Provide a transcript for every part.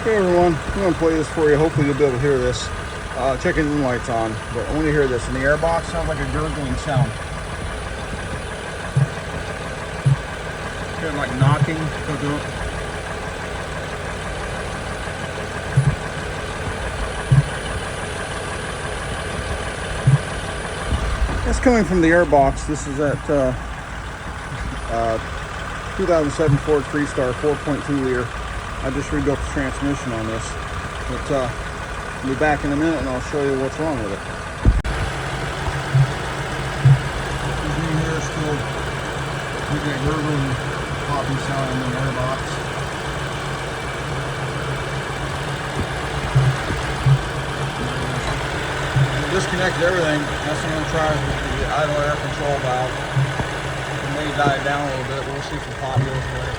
Hey everyone, I'm going to play this for you. Hopefully you'll be able to hear this. Checking the lights on, but I want to hear this. And the air box sounds like a gurgling sound. Hearing like knocking. That's coming from the air box. This is at 2007 Ford Freestar 4.2 liter. I just rebuilt the transmission on this. But I'll be back in a minute and I'll show you what's wrong with it. This in here is still making a gurgling popping sound in the air box. Disconnect everything. That's what I'm going to try with the idle air control valve. It may die down a little bit. We'll see if the pop goes away.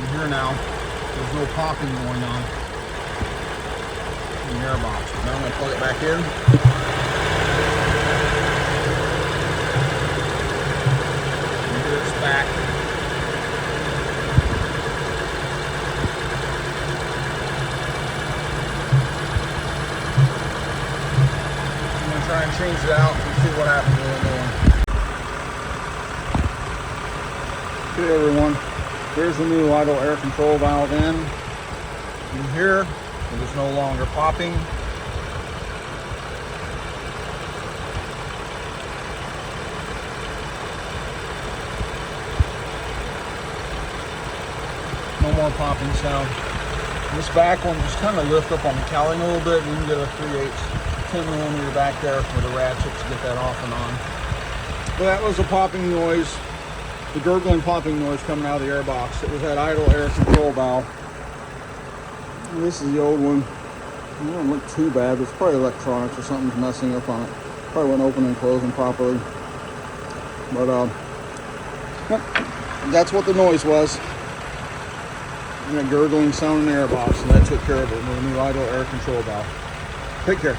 Here now, there's no popping going on in the air box. Now I'm going to plug it back in. And here it's back. I'm going to try and change it out and see what happens with the new one. Okay everyone. Here's the new idle air control valve in here. It is no longer popping. No more popping sound. This back one just kind of lift up on the cowling a little bit, and you can get a 3/8 10mm back there with a ratchet to get that off and on. But that was a popping noise. The gurgling popping noise coming out of the air box. It was that idle air control valve. And this is the old one. It doesn't look too bad, but it's probably electronics or something's messing up on it. Probably wasn't opening and closing properly. But yep, that's what the noise was. And a gurgling sound in the air box, and that took care of it with a new idle air control valve. Take care.